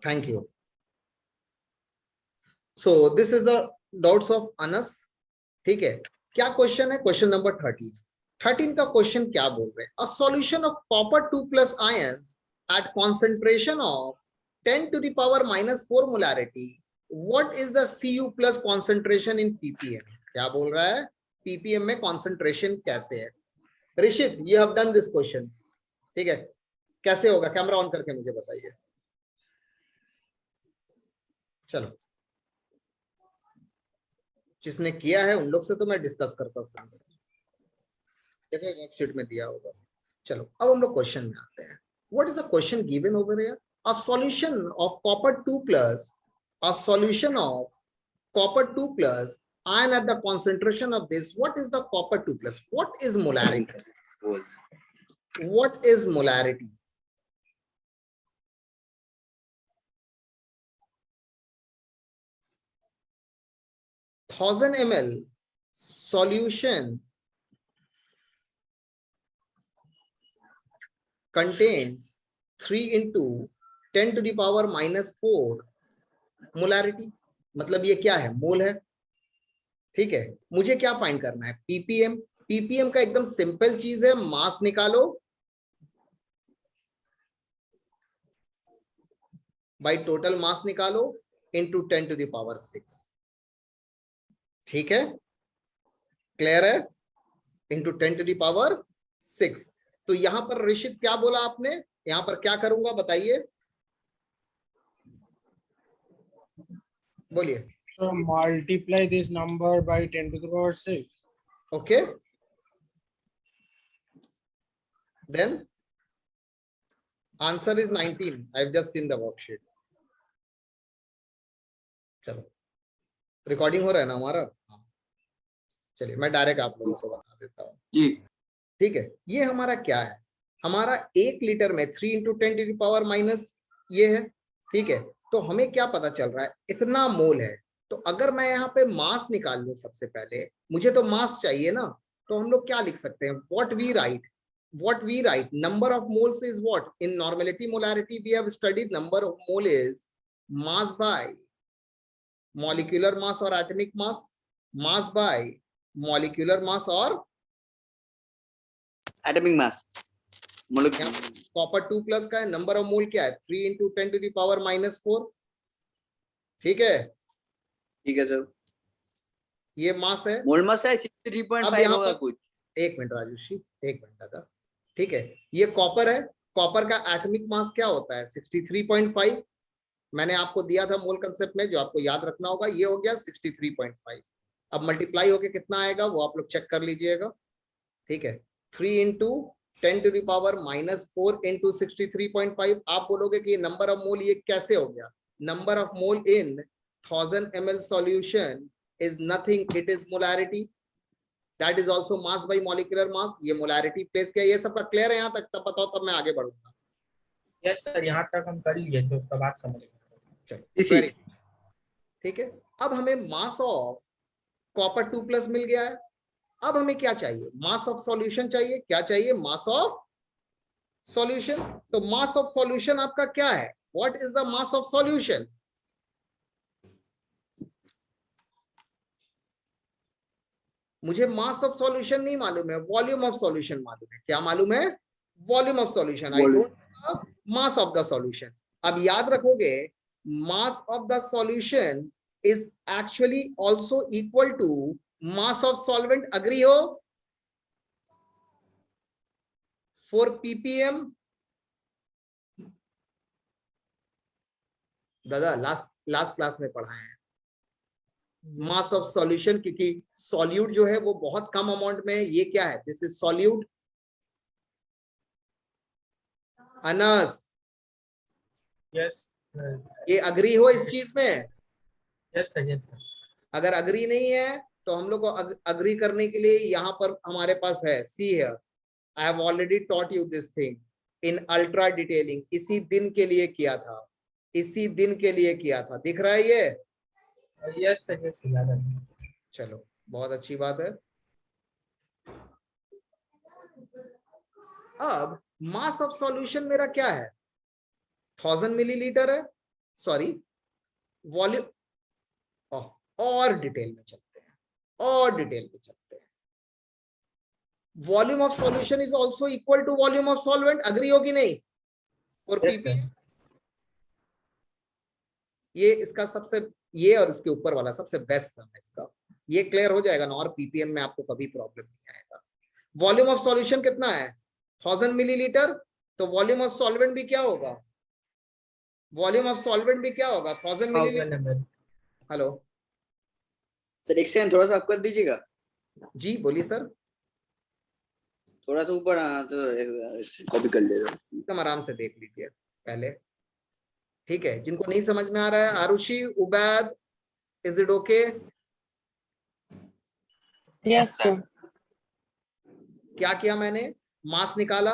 Thank you. So this is the doubts of Anas. ठीक है, क्या क्वेश्चन है? क्वेश्चन नंबर 13 का क्वेश्चन क्या बोल रहे हैं? A solution of copper 2 plus ions at concentration of 10 to the power -4 molarity, what is the Cu plus concentration in ppm? क्या बोल रहा है? ppm में कॉन्सेंट्रेशन कैसे है? Rishit, you have done this question, ठीक है? कैसे होगा? कैमरा ऑन करके मुझे बताइए। चलो, जिसने किया है उन लोग से तो मैं डिस्कस करता हूँ, देखो वर्कशीट में दिया होगा। चलो, अब हम लोग क्वेश्चन में आते हैं। What is the question given over here? A solution of copper 2 plus, a solution of copper 2 plus iron at the concentration of this. What is the copper 2 plus? What is molarity? What is molarity? Thousand ml solution contains 3 into 10 to the power -4 molarity. मतलब ये क्या है? मोल है। ठीक है, मुझे क्या find करना है? पीपीएम। पीपीएम का एकदम सिंपल चीज है, मास निकालो बाई टोटल मास निकालो इंटू 10 to the power 6। ठीक है, क्लियर है? Into 10 to the power 6। तो यहां पर ऋषित क्या बोला आपने? यहां पर क्या करूंगा बताइए, बोलिए। So multiply this number by 10 to the power 6. Okay, then answer is 19. I've just seen the worksheet. चलो, रिकॉर्डिंग हो रहा है ना हमारा? चलिए, मैं डायरेक्ट आप लोगों को बता देता हूँ जी। ठीक है, ये हमारा क्या है? हमारा 1 लीटर में 3 into 10 to the power minus ये है। ठीक है, तो हमें क्या पता चल रहा है? इतना मोल है। तो अगर मैं यहाँ पे मास निकाल लूं, सबसे पहले मुझे तो मास चाहिए ना, तो हम लोग क्या लिख सकते हैं? What we write number of moles is what? In normality molarity we have studied number of mole is mass by molecular mass और atomic mass by molecular mass और एटॉमिक मास। कॉपर 2 प्लस का है, नंबर ऑफ मोल क्या है? 3 into 10 to the power -4। ठीक है, ठीक है सर, ये मास है। मोल मास है अब 63.5 यहाँ होगा पर कुछ। एक मिनट राजेश जी, एक मिनट दादा। ठीक है, ये कॉपर है। कॉपर का एटॉमिक मास क्या होता है? 63.5। मैंने आपको दिया था मोल कंसेप्ट में, जो आपको याद रखना होगा। ये हो गया 63.5। अब मल्टीप्लाई होके कितना आएगा वो आप लोग चेक कर लीजिएगा। ठीक है, 3 into 10 to the power -4 into 63.5। आप बोलोगे कि नंबर ऑफ मोल ये कैसे हो गया? Number of mole in 1000 ml solution is nothing, it is molarity, that is also mass by molecular mass। ये मोलैरिटी प्लेस किया। ये सबका क्लियर है यहाँ तक? तब बताओ, तब मैं आगे बढ़ूंगा। यस सर, यहाँ तक हम कर लिए थे, उसका बात समझ गए। चलो, वेरी ठीक है। अब हमें मास ऑफ कॉपर 2 प्लस मिल गया है। अब हमें क्या चाहिए? मास ऑफ सॉल्यूशन चाहिए। क्या चाहिए? मास ऑफ सॉल्यूशन। तो मास ऑफ सॉल्यूशन आपका क्या है? What is the mass of solution? मुझे मास ऑफ सॉल्यूशन नहीं मालूम है, वॉल्यूम ऑफ सॉल्यूशन मालूम है। क्या मालूम है? Volume of solution. I don't know mass of the solution. अब याद रखोगे, mass of the solution is actually also equal to mass of solvent. Agree हो? फॉर ppm दादा लास्ट क्लास में पढ़ाए हैं मास ऑफ सॉल्यूशन, क्योंकि सॉल्यूट जो है वो बहुत कम अमाउंट में है। ये क्या है? This is solute. Anas, yes ये अग्री हो इस चीज में? Yes sir, yes sir. अगर अग्री नहीं है तो हम लोग को अग्री करने के लिए यहाँ पर हमारे पास है, see here, I have already taught you this thing in ultra detailing. इसी दिन के लिए किया था, इसी दिन के लिए किया था। दिख रहा है ये? यस सर, यस याद है। चलो, बहुत अच्छी बात है। अब मास ऑफ सॉल्यूशन मेरा क्या है? 1000 मिलीलीटर है। सॉरी वॉल्यूम, और डिटेल में चलते हैं, और डिटेल में चलते हैं। Volume of solution is also equal to volume of solvent, agree होगी नहीं फॉर Yes, पीपी? sir. ये इसका सबसे, ये और इसके ऊपर वाला सबसे बेस्ट सम है इसका, ये क्लियर हो जाएगा ना, और पीपीएम में आपको कभी प्रॉब्लम नहीं आएगा। वॉल्यूम ऑफ सॉल्यूशन कितना है? 1000 मिलीलीटर, तो वॉल्यूम ऑफ सॉल्वेंट भी क्या होगा? वॉल्यूम ऑफ सॉल्वेंट भी क्या होगा? 1000 मिलीलीटर। 1000 ml. हेलो सर एक सेकंड थोड़ा सा आप कर दीजिएगा, जी, बोलिए सर। थोड़ा सा ऊपर तो कॉपी कर ले रहा हूँ। एकदम आराम से देख लीजिए पहले, ठीक है? जिनको नहीं समझ में आ रहा है, Arushi, Ubaid, is it okay? Yes sir. क्या किया मैंने? मास निकाला,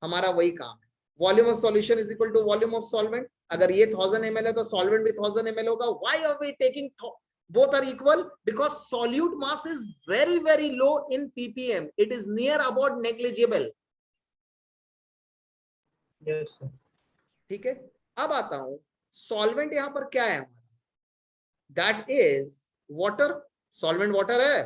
हमारा वही काम है। Volume of solution is equal to volume of solvent. अगर ये 1000 ml है तो सॉल्वेंट भी 1000 ml होगा। Why are we taking both are equal? Because solute mass is very very low in ppm, it is near about negligible. Yes, sir. ठीक है, अब आता हूं सॉल्वेंट, यहां पर क्या है हमारा? That is water. Solvent water है।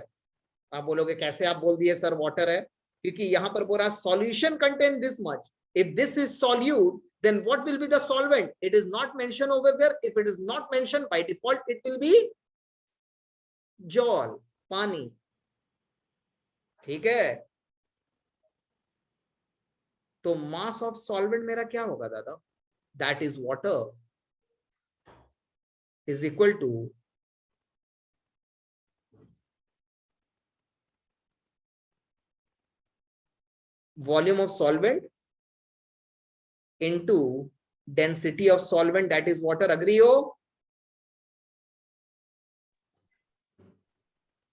आप बोलोगे कैसे आप बोल दिए सर वाटर है? क्योंकि यहां पर बोल रहा solution contain this much, if this is solute then what will be the solvent? It is not mentioned over there. If it is not mentioned, by default it will be जल, पानी। ठीक है, तो मास ऑफ सॉल्वेंट मेरा क्या होगा दादा? That is water is equal to volume of solvent into density of solvent, that is water. Agree हो?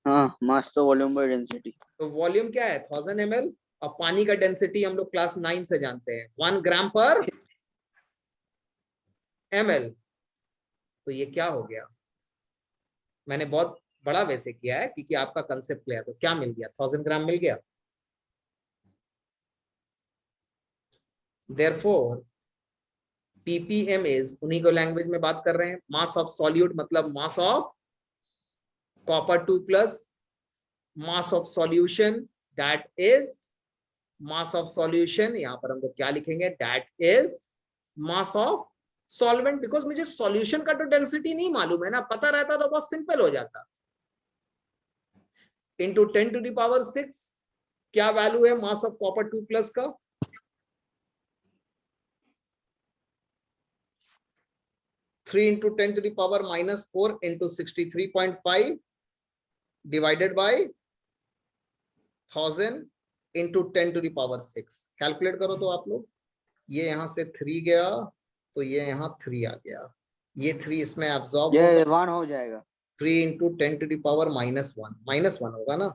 हाँ, मास तो वॉल्यूम बाय डेंसिटी। तो वॉल्यूम क्या है? 1000 ml, और पानी का डेंसिटी हम लोग क्लास 9 से जानते हैं, 1 ग्राम पर ml। तो ये क्या हो गया? मैंने बहुत बड़ा वैसे किया है क्योंकि आपका कंसेप्ट क्लियर। तो क्या मिल गया? 1000 ग्राम मिल गया। Therefore, ppm इज, उन्हीं को लैंग्वेज में बात कर रहे हैं, मास ऑफ सॉल्यूट मतलब मास of copper 2+, mass of solution that is mass of solution, यहां पर हम लोग क्या लिखेंगे? That is mass of solvent. Because मुझे सॉल्यूशन का तो डेंसिटी नहीं मालूम है ना, पता रहता तो बहुत सिंपल हो जाता। इंटू 10⁶, क्या वैल्यू है मास ऑफ कॉपर 2+ का? 3 × 10⁻⁻4 into 63.5 divided by 1000 into 10⁶। Calculate करो तो आप लोग, ये यहां से 3 गया तो ये यहाँ 3 आ गया, ये 3 इसमें एब्जॉर्ब ये होगा, 1 हो जाएगा। 3 इंटू 10⁻⁻1 -1 होगा ना?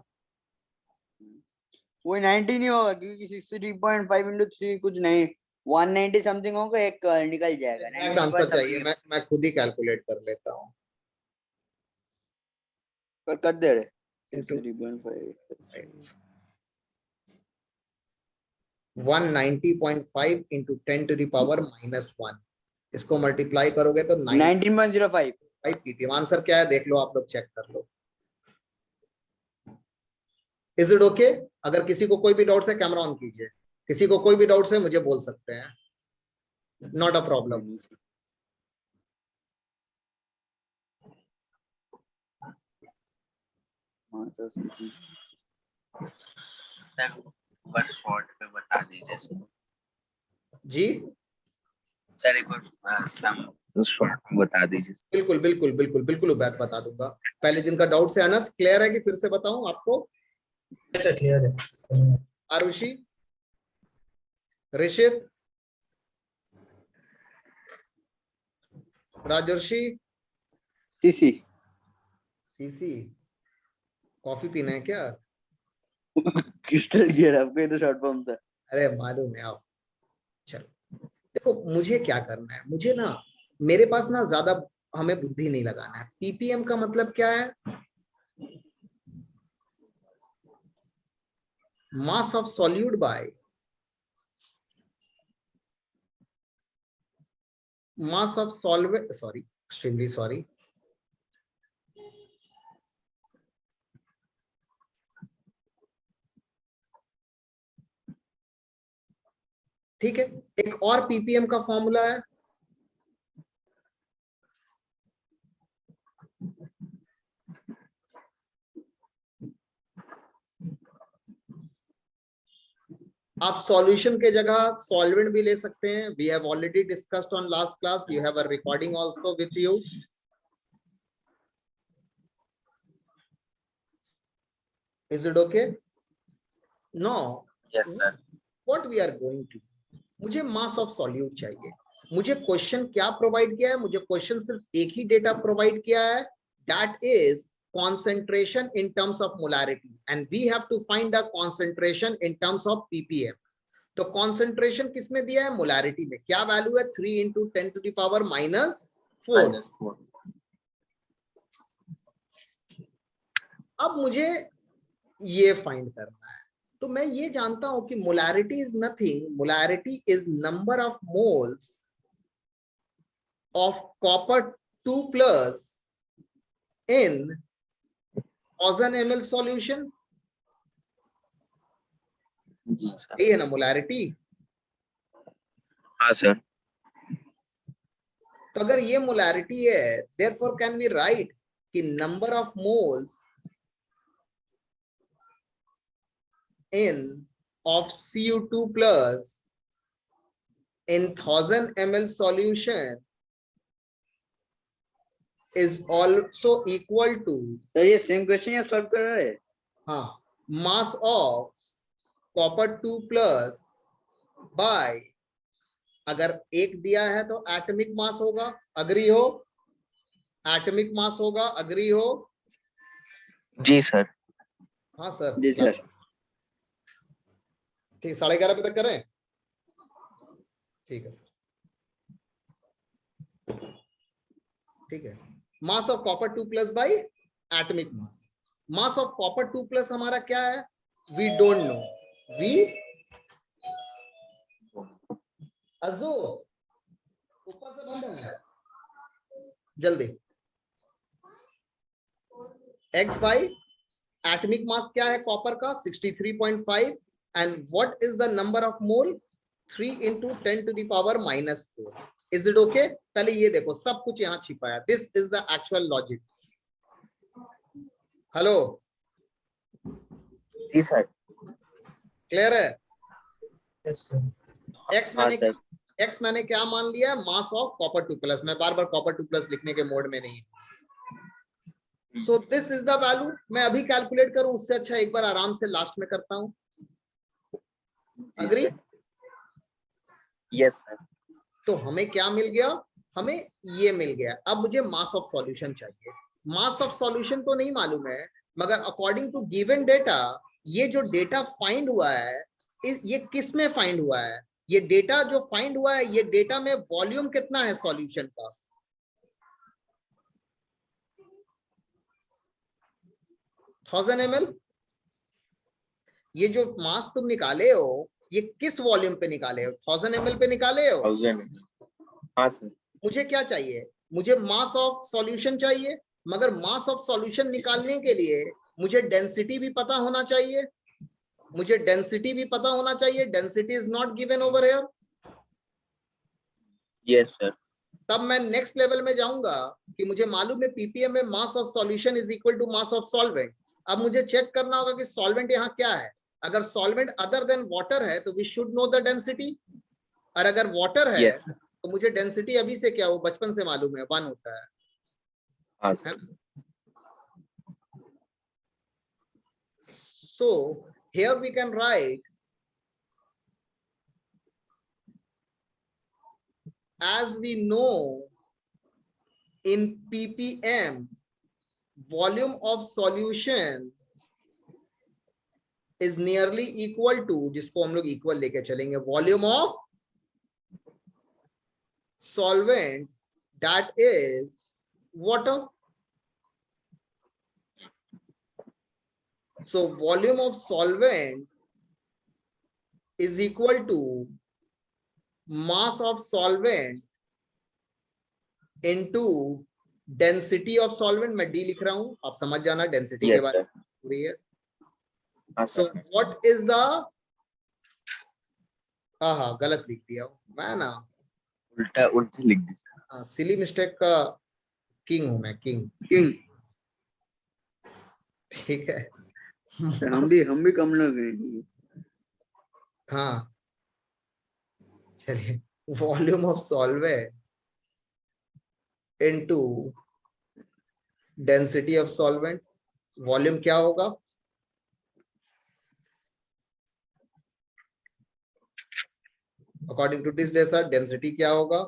कोई 90 नहीं होगा क्योंकि 63.5 इंटू 3 कुछ नहीं, 190 समथिंग होगा, एक निकल जाएगा। एग्जैक्ट आंसर चाहिए, मैं खुद ही कैलकुलेट कर लेता हूँ। कर दे रहे। Into 63.5 190.5 इंटू 10⁻⁻1, इसको मल्टीप्लाई करोगे तो 19.05 ppm। आंसर क्या है देख लो, आप लोग चेक कर लो। Is it okay? अगर किसी को कोई भी डाउट है कैमरा ऑन कीजिए, किसी को कोई भी डाउट है मुझे बोल सकते हैं, not a problem. Sir short पे बता दीजिए सर। जी सर एक बार सम शॉर्ट में बता दीजिए। बिल्कुल बिल्कुल बिल्कुल बिल्कुल उबैद बता दूंगा। पहले जिनका डाउट है अनस, क्लियर है कि फिर से बताऊं आपको? क्लियर है। आरुषि, ऋषित, राजर्षि, सीसी सीसी, कॉफी पीना है क्या? क्रिस्टल गियर आपको, ये तो शॉर्ट फॉर्म था। अरे मालूम है आप। चलो देखो, मुझे क्या करना है, मुझे ना, मेरे पास ना ज्यादा हमें बुद्धि नहीं लगाना है। पीपीएम का मतलब क्या है? Mass of solute bye mass of solvent, sorry, extremely sorry, ठीक है। एक और पीपीएम का फॉर्मूला है, आप सॉल्यूशन के जगह सॉल्वेंट भी ले सकते हैं। We have already discussed on last class, you have a recording also with you. Is it okay? No, Yes, sir. What we are going to, मुझे मास ऑफ सॉल्यूट चाहिए। मुझे क्वेश्चन क्या प्रोवाइड किया है? मुझे क्वेश्चन सिर्फ एक ही data provide किया है, that is concentration in terms of molarity, and we have to find the concentration in terms of ppm। तो concentration किसमें दिया है? मोलारिटी में। क्या वैल्यू है? 3 into 10 to the power -4। -4. अब मुझे ये फाइंड करना है, तो मैं ये जानता हूं कि molarity is nothing, molarity is number of moles of copper 2+ in 1000 ml solution. जी सर। यही है ना मोलारिटी? हाँ सर। तो अगर ये मोलारिटी है, therefore can we write कि number of moles in of Cu2+ in 1000 ml solution is also equal to, sir ये सेम क्वेश्चन आप सॉल्व कर रहे हैं? हाँ, mass of copper 2+ by, अगर एक दिया है तो एटॉमिक मास होगा, अग्री हो? एटॉमिक मास होगा, अग्री हो? जी सर। हाँ सर। जी सर। ठीक, 11:30 बजे तक करें? ठीक है सर, ठीक है। Mass of copper 2+ by atomic mass. Mass of copper 2+ हमारा क्या है? We don't know. वी अजू ऊपर से बंद है, जल्दी। x बाई एटॉमिक मास क्या है कॉपर का? 63.5। And what is the number of mole? 3 into 10 to the power -4। Is it okay? पहले ये देखो, सब कुछ यहां छिपा है। This is the actual logic. Hello, जी सर। क्लियर है? Yes sir. हाँ सर। एक्स मैंने क्या मान लिया? Mass of copper 2+। मैं बार बार कॉपर 2+ लिखने के मोड में नहीं। So this is the value. मैं अभी कैलकुलेट करूं उससे अच्छा एक बार आराम से लास्ट में करता हूं। अग्री? Yes sir. तो हमें क्या मिल गया? हमें ये मिल गया। अब मुझे मास ऑफ सॉल्यूशन चाहिए। मास ऑफ सॉल्यूशन तो नहीं मालूम है, मगर अकॉर्डिंग टू गिवन डेटा, ये जो डेटा फाइंड हुआ है, ये किस में फाइंड हुआ है? ये डेटा जो फाइंड हुआ है, ये डेटा में वॉल्यूम कितना है सॉल्यूशन का? 1000 ml। ये जो मास तुम निकाले हो, ये किस वॉल्यूम पे निकाले हो? 1000 ml पे निकाले हो? 1000। हाँ सर। मुझे क्या चाहिए? मुझे मास ऑफ सॉल्यूशन चाहिए, मगर मास ऑफ सॉल्यूशन निकालने के लिए मुझे डेंसिटी भी पता होना चाहिए। मुझे डेंसिटी भी पता होना चाहिए। Density is not given over here. Yes sir. तब मैं नेक्स्ट लेवल में जाऊंगा कि मुझे मालूम है पीपीएम में mass of solution is equal to mass of solvent. अब मुझे चेक करना होगा कि सॉल्वेंट यहाँ क्या है। अगर सॉल्वेंट अदर देन वाटर है तो we should know the density, और अगर वाटर है यस सर। तो मुझे डेंसिटी अभी से क्या, वो बचपन से मालूम है, 1 होता है। हाँ sir. So here we can write as we know in ppm volume of solution is nearly equal to, जिसको हम लोग इक्वल लेके चलेंगे, volume of solvent that is water। So volume of solvent is equal to mass of solvent into density of solvent, मैं D लिख रहा हूं, आप समझ जाना डेंसिटी के यस बारे सर, में पूरी है। हाँ so sir, what is the, हाँ गलत लिख दिया मैं ना, उल्टा उल्टा लिख दी सर। सिली मिस्टेक का किंग हूं मैं, किंग। किंग। ठीक है। हम भी कम लोग हैं। हाँ चलिए, volume of solvent into density of solvent, volume क्या होगा? According to this data density क्या होगा?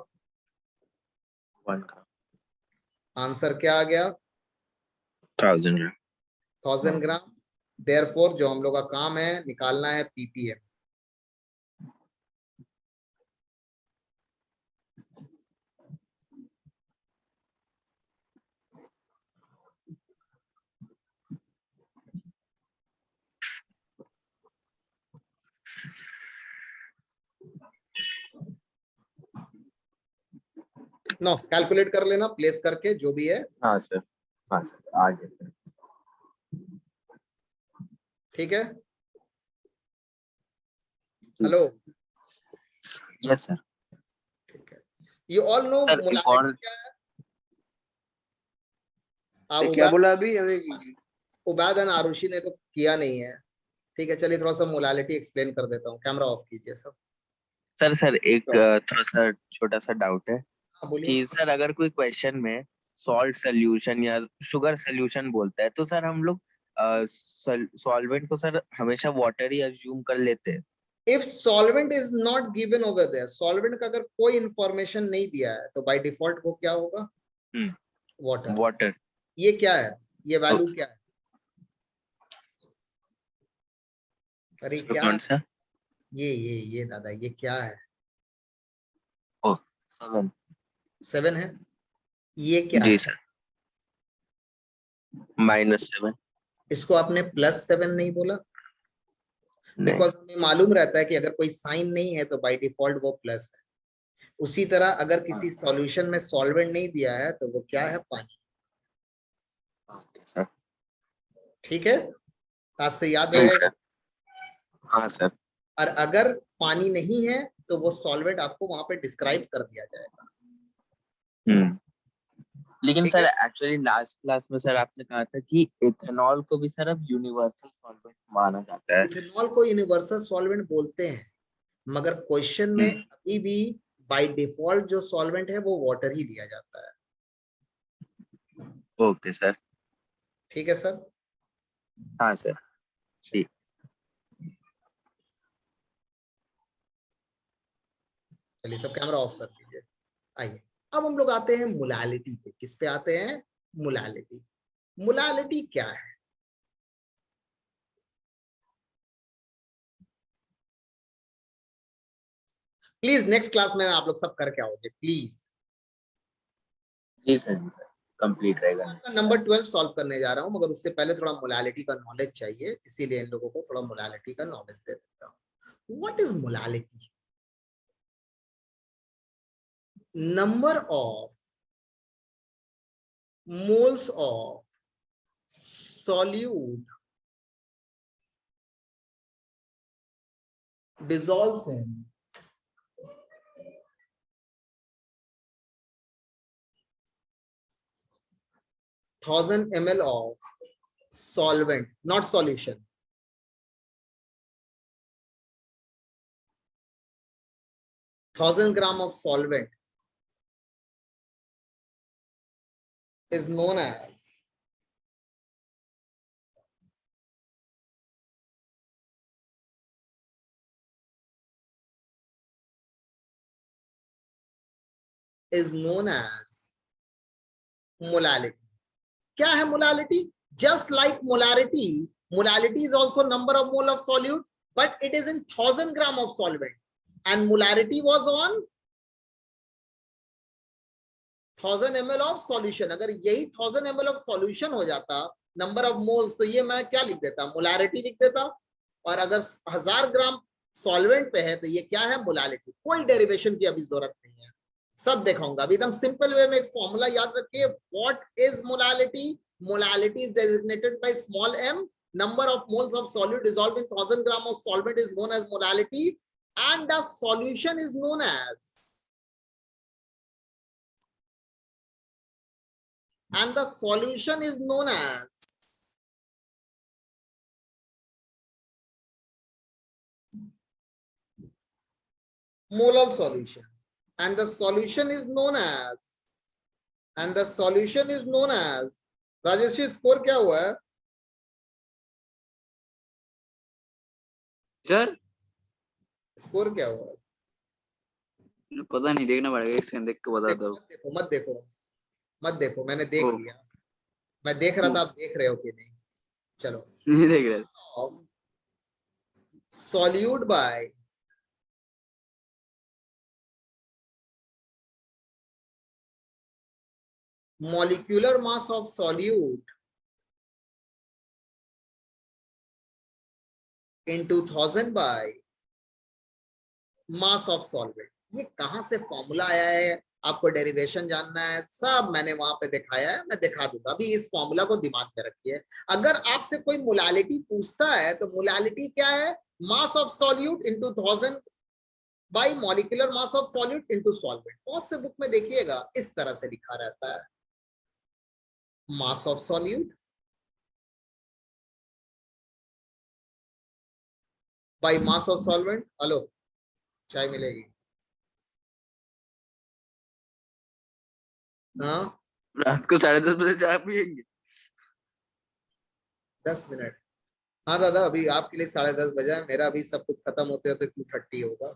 1 ग्राम, आंसर क्या आ गया? 1000 ग्राम। 1000 ग्राम। देयरफॉर जो हम लोग का काम है निकालना है पीपीएम। नो कैलकुलेट कर लेना प्लेस करके जो भी है, हाँ सर, हाँ सर, आ गया सर। ठीक है। Hello, yes sir. ठीक है। यू ऑल नो सर एक और, मोलालिटी क्या है? क्या बोला अभी अभी? उबैद एंड आरुषि ने तो किया नहीं है, ठीक है। चलिए थोड़ा सा मोलालिटी एक्सप्लेन कर देता हूँ, कैमरा ऑफ कीजिए सब। सर एक थोड़ा सा छोटा सा डाउट है हाँ बोलिए। कि सर अगर कोई क्वेश्चन में सॉल्ट सोल्यूशन या शुगर सोल्यूशन बोलता है तो सर हम लोग सॉल्वेंट को सर हमेशा वाटर ही अज्यूम कर लेते हैं। If solvent is not given over there, solvent का अगर कोई इंफॉर्मेशन नहीं दिया है तो बाय डिफॉल्ट वो क्या होगा? वाटर। वाटर। ये क्या है? ये वैल्यू क्या है? अरे क्या कौन सा? ये दादा ये क्या है? ओ 7। 7 है। ये क्या जी है? सर, -7। इसको आपने +7 नहीं बोला? नहीं। बिकॉज हमें मालूम रहता है कि अगर कोई साइन नहीं है तो बाय डिफॉल्ट वो प्लस है। उसी तरह अगर किसी सॉल्यूशन में सॉल्वेंट नहीं दिया है तो वो क्या है? पानी। Okay sir. ठीक है, आज से याद जी रहेगा। सर, हाँ सर। और अगर पानी नहीं है तो वो सॉल्वेंट आपको वहां पे डिस्क्राइब कर दिया जाएगा। लेकिन ठीक सर है। एक्चुअली लास्ट क्लास में सर आपने कहा था कि इथेनॉल को भी सर अब यूनिवर्सल सॉल्वेंट माना जाता है। इथेनॉल को यूनिवर्सल सॉल्वेंट बोलते हैं, मगर क्वेश्चन में अभी भी बाय डिफॉल्ट जो सॉल्वेंट है वो वाटर ही दिया जाता है। Okay sir. ठीक है सर। हाँ सर, ठीक। चलिए सब कैमरा ऑफ कर दीजिए। आइए अब हम लोग आते हैं मोलालिटी पे। किस पे आते हैं? मोलालिटी। मोलालिटी क्या है? प्लीज नेक्स्ट क्लास में आप लोग सब करके आओगे प्लीज। जी सर, जी सर, कंप्लीट रहेगा आपका next नंबर class। 12 सॉल्व करने जा रहा हूं, मगर उससे पहले थोड़ा मोलालिटी का नॉलेज चाहिए, इसीलिए इन लोगों को थोड़ा मोलालिटी का नॉलेज दे देता हूं। What is molality? Number of moles of solute dissolves in 1000 ml of solvent, not solution. Thousand gram of solvent is known as molality. क्या है molality? Just like molarity, molality is also number of mole of solute, but it is in 1000 gram of solvent, and molarity was on 1000 ml of solution. अगर यही 1000 ml of solution हो जाता number of moles, तो ये मैं क्या लिख देता? मोलारिटी लिख देता। और अगर 1000 ग्राम सॉल्वेंट पे है तो ये क्या है? मोलालिटी। कोई डेरिवेशन की अभी जरूरत नहीं है। सब दिखाऊंगा अभी एकदम सिंपल वे में। एक फॉर्मूला याद रखिए, what is molality? Molality is designated by small m, number of moles of solute dissolved in 1000 gram of solvent is known as molality, and the solution is known as molar solution, and the solution is known as Rajesh score क्या हुआ है sir? Score क्या हुआ है? पता नहीं, देखना पड़ेगा, इसके देख के बताता हूँ। मत देखो मैंने देख ओ। लिया। मैं देख रहा था, आप देख रहे हो कि नहीं? चलो, नहीं देख रहे। solute by molecular mass of solute into 1000 by mass of solvent। ये कहां से फॉर्मूला आया है? आपको डेरिवेशन जानना है, सब मैंने वहां पे दिखाया है, मैं दिखा दूंगा। अभी इस फॉर्मूला को दिमाग में रखिए। अगर आपसे कोई मोलालिटी पूछता है तो मोलालिटी क्या है? Mass of solute into 1000 bye molecular mass of solute into solvent. बहुत से बुक में देखिएगा इस तरह से लिखा रहता है, mass of solute by mass of solvent. Hello, चाय मिलेगी? हाँ, रात को 10:30 बजे चाय पियेंगे? 10 मिनट। हाँ दादा, अभी आपके लिए 10:30 बजा है, मेरा अभी सब कुछ खत्म होते होते 2:30 होगा।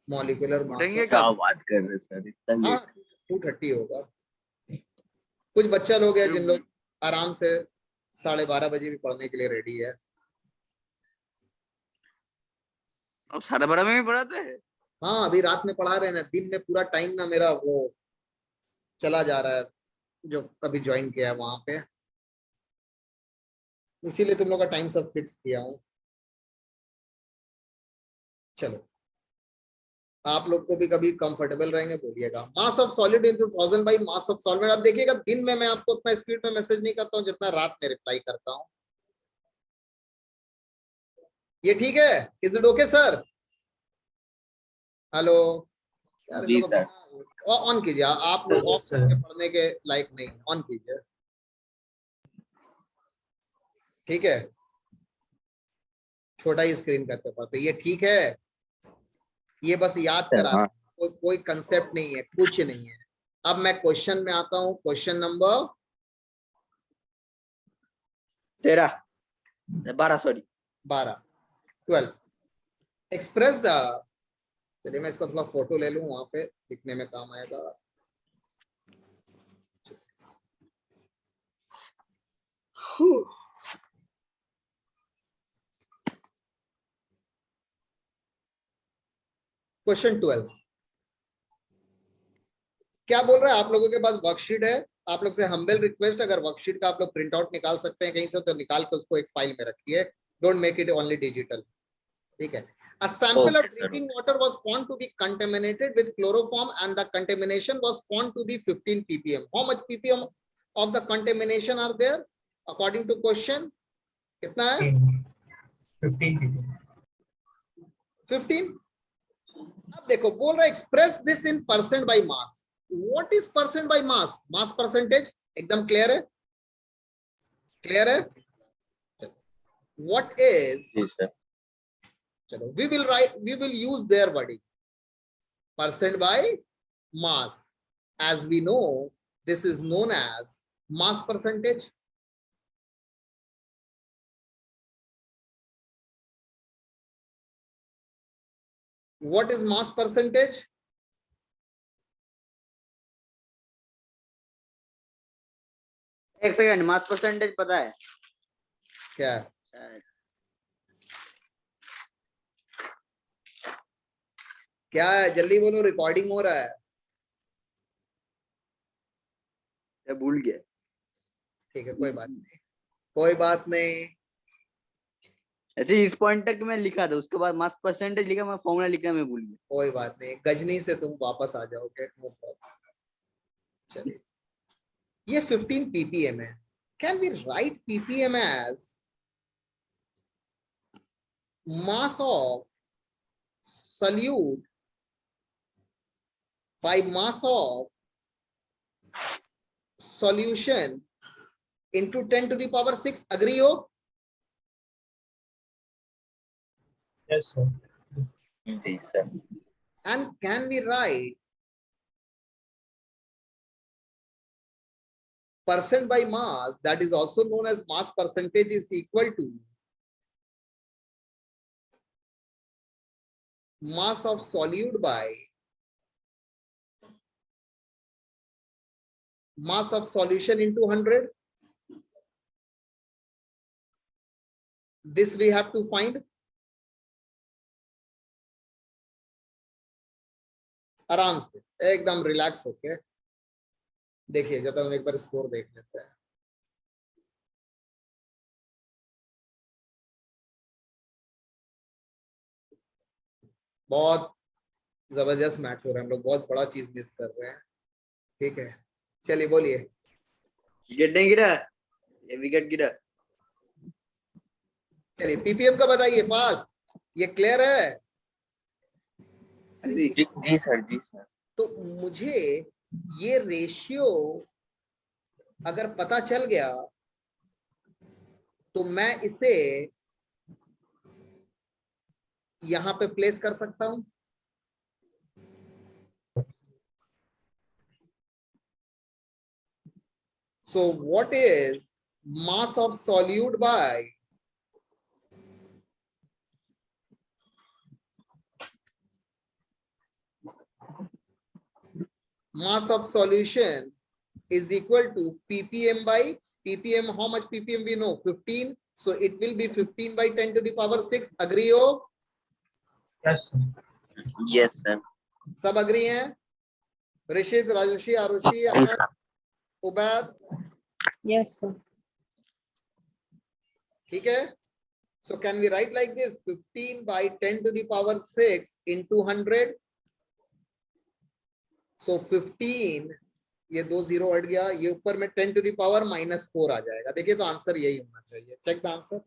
मॉलिक्यूलर मास उठेंगे क्या कब? बात कर रहे सर, इतना हाँ लेट? 2:30 होगा। कुछ बच्चा लोग हैं जिन लोग आराम से 12:30 बजे भी पढ़ने के लिए रेडी है। अब 12:30 में भी पढ़ाते हैं? हाँ, अभी रात में पढ़ा रहे हैं ना, दिन में पूरा टाइम ना मेरा वो चला जा रहा है, जो अभी ज्वाइन किया है वहां पे, इसीलिए तुम लोग का टाइम सब फिक्स किया हूँ। चलो, आप लोग को भी कभी कंफर्टेबल रहेंगे बोलिएगा। Mass of solid into 1000 by mass of solvent. अब देखिएगा, दिन में मैं आपको उतना स्पीड में मैसेज नहीं करता हूँ जितना रात में रिप्लाई करता हूँ। ये ठीक है? Is it okay sir? Hello यार, इन जी लोगों सर। को ऑन कीजिए। आप लोग सर, ऑफ सर। करके पढ़ने के लायक नहीं, ऑन कीजिए। ठीक है, छोटा ही स्क्रीन करके पढ़ते। ये ठीक है? ये बस याद सर करा, हाँ। कोई कंसेप्ट नहीं है, कुछ नहीं है। अब मैं क्वेश्चन में आता हूँ, क्वेश्चन नंबर 12 एक्सप्रेस द। चलिए मैं इसका थोड़ा फोटो ले लूं, वहां पे लिखने में काम आएगा। क्वेश्चन 12 क्या बोल रहा है? आप लोगों के पास वर्कशीट है, आप लोग से हम्बल रिक्वेस्ट, अगर वर्कशीट का आप लोग प्रिंट आउट निकाल सकते हैं कहीं से तो निकाल के उसको एक फाइल में रखिए। Don't make it only digital, ठीक है? A sample of okay sir. drinking water was found to be contaminated with chloroform and the contamination was found to be 15 ppm. How much ppm of the contamination are there according to question? कितना है? 15 people. 15। अब देखो बोल रहा है express this in percent by mass. What is percent by mass? Mass percentage एकदम clear है? Clear है? व्हाट इज, जी सर। चलो we will use their wording, percent by mass. As we know, this is known as mass percentage. What is mass percentage? एक second, mass percentage पता है क्या क्या है? जल्दी बोलो, रिकॉर्डिंग हो रहा है। मैं भूल गया। ठीक है, कोई बात नहीं, कोई बात नहीं। ऐसे इस पॉइंट तक मैं लिखा था, उसके बाद मास परसेंटेज लिखा, मैं फॉर्मूला लिखना मैं भूल गया। कोई बात नहीं, गजनी से तुम वापस आ जाओगे, no problem। चलिए, ये 15 ppm है। Can we write ppm as mass of solute by mass of solution into 10 to the power 6? agree हो? Yes, sir. जी sir. And can we write percent by mass, that is also known as mass percentage, is equal to mass of solute by mass of solution into 100? This we have to find. आराम से, एकदम relax होके देखिए, जब हम एक बार score देख लेते हैं। बहुत जबरदस्त मैच हो रहा है, हम लोग बहुत बड़ा चीज मिस कर रहे हैं। ठीक है, चलिए बोलिए। विकेट नहीं गिरा, ये विकेट गिरा। चलिए पीपीएम का बताइए फास्ट, ये क्लियर है? जी। जी सर, जी सर। तो मुझे ये रेशियो अगर पता चल गया तो मैं इसे यहां पे प्लेस कर सकता हूं। So what is mass of solute by mass of solution is equal to ppm by ppm? How much ppm we know? 15. So it will be 15 by 10 to the power 6. agree हो? Yes, sir. Yes sir. सब agree हैं? ऋषित, राजुषी, आरुषि, जी अमर, sir. Ubaid? Yes, sir. ठीक है। So can we write like this? 15 by 10 to the power 6 into 100. So 15, ये 2 0 हट गया, ये ऊपर में 10 to the power -4 आ जाएगा। देखिए, तो आंसर यही होना चाहिए। Check the answer.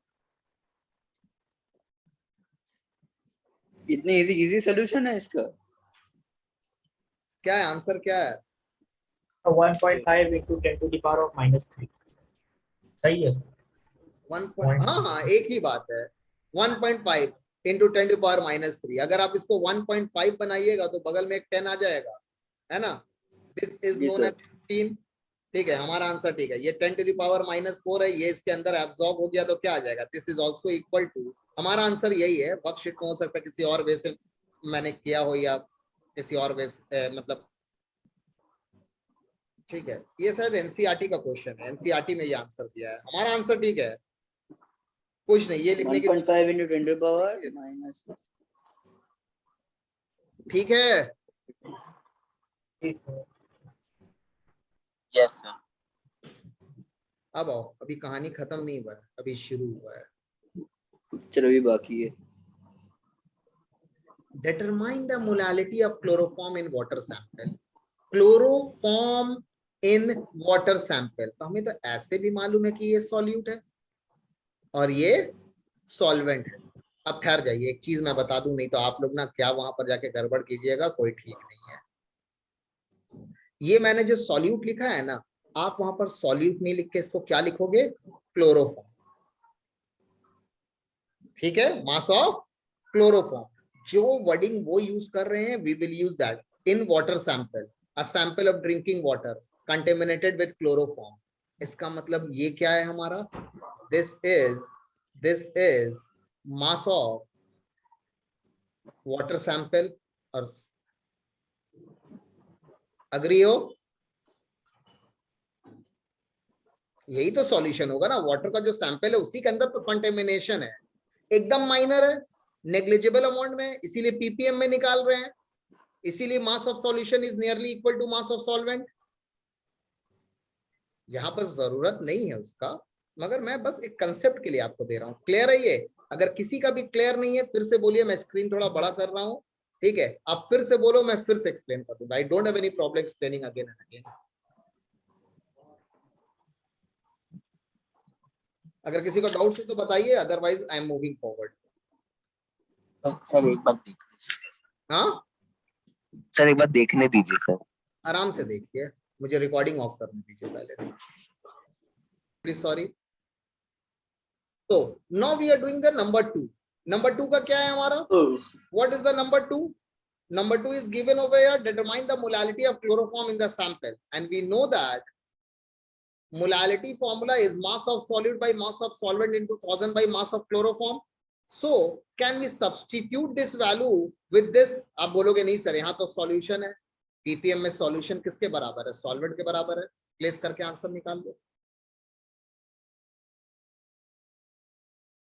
इतनी इजी सोल्यूशन है इसका। क्या है आंसर, क्या है? 1.5 into 10 to the power of -3. सही है सर। 1. हाँ, एक ही बात है। 1.5 into 10 to the power -3। अगर आप इसको 1.5 बनाइएगा तो बगल में एक 10 आ जाएगा, है ना? दिस इज जी नोन सर। एज 15। ठीक है, हमारा आंसर ठीक है। ये 10 to the power -4 है, ये इसके अंदर एब्सॉर्ब हो गया तो क्या आ जाएगा? This is also equal to, हमारा आंसर यही है। वर्कशीट में हो सकता है किसी और वे से मैंने किया हो या किसी और वे से, मतलब ठीक है। ये शायद एनसीईआरटी का क्वेश्चन है, एनसीईआरटी में ये आंसर दिया है। हमारा आंसर ठीक है, कुछ नहीं, ये लिखने की 1.5 into 10 to the power -. ठीक है। ठीक है। Yes sir. अब आओ, अभी कहानी खत्म नहीं हुआ है, अभी शुरू हुआ है। चलो भी बाकी है। Determine the molality of chloroform in water sample. Chloroform in water sample, तो हमें तो ऐसे भी मालूम है कि ये सॉल्यूट है और ये सॉल्वेंट है। अब ठहर जाइए, एक चीज मैं बता दूं, नहीं तो आप लोग ना क्या वहां पर जाके गड़बड़ कीजिएगा, कोई ठीक नहीं है। ये मैंने जो सॉल्यूट लिखा है ना, आप वहां पर सॉल्यूट नहीं लिख के इसको क्या लिखोगे? क्लोरोफॉर्म। ठीक है, मास ऑफ क्लोरोफॉर्म, जो वर्डिंग वो यूज कर रहे हैं, we will use that in water sample, a sample of drinking water contaminated with chloroform. इसका मतलब ये क्या है हमारा? This is mass of water sample. और अग्री हो? यही तो सॉल्यूशन होगा ना, वाटर का जो सैंपल है उसी के अंदर तो कंटेमिनेशन है, एकदम माइनर है, नेग्लिजिबल अमाउंट में, इसीलिए पीपीएम में निकाल रहे हैं, इसीलिए mass of solution is nearly equal to mass of solvent. यहां पर जरूरत नहीं है उसका, मगर मैं बस एक कंसेप्ट के लिए आपको दे रहा हूं। क्लियर है ये? अगर किसी का भी क्लियर नहीं है फिर से बोलिए, मैं स्क्रीन थोड़ा बड़ा कर रहा हूँ, ठीक है? आप फिर से बोलो, मैं फिर से एक्सप्लेन कर दूंगा। I don't have any problem explaining again and again. अगर किसी को डाउट्स है तो बताइए, otherwise I am moving forward. Sir एक बार हाँ, सर एक बार देखने दीजिए सर। आराम से देखिए, मुझे रिकॉर्डिंग ऑफ करने दीजिए पहले, प्लीज। सॉरी। तो now we are doing the number 2। Number 2 का क्या है हमारा? What is the number 2? Number 2 is given over here. Determine the molality of chloroform in the sample, and we know that molality formula is mass of solute by mass of solvent into 1000 by mass of chloroform. So can we substitute this value with this? आप बोलोगे नहीं sir, यहाँ तो solution है, ppm में solution किसके बराबर है? सॉल्वेंट के बराबर है। प्लेस करके आंसर निकाल लो।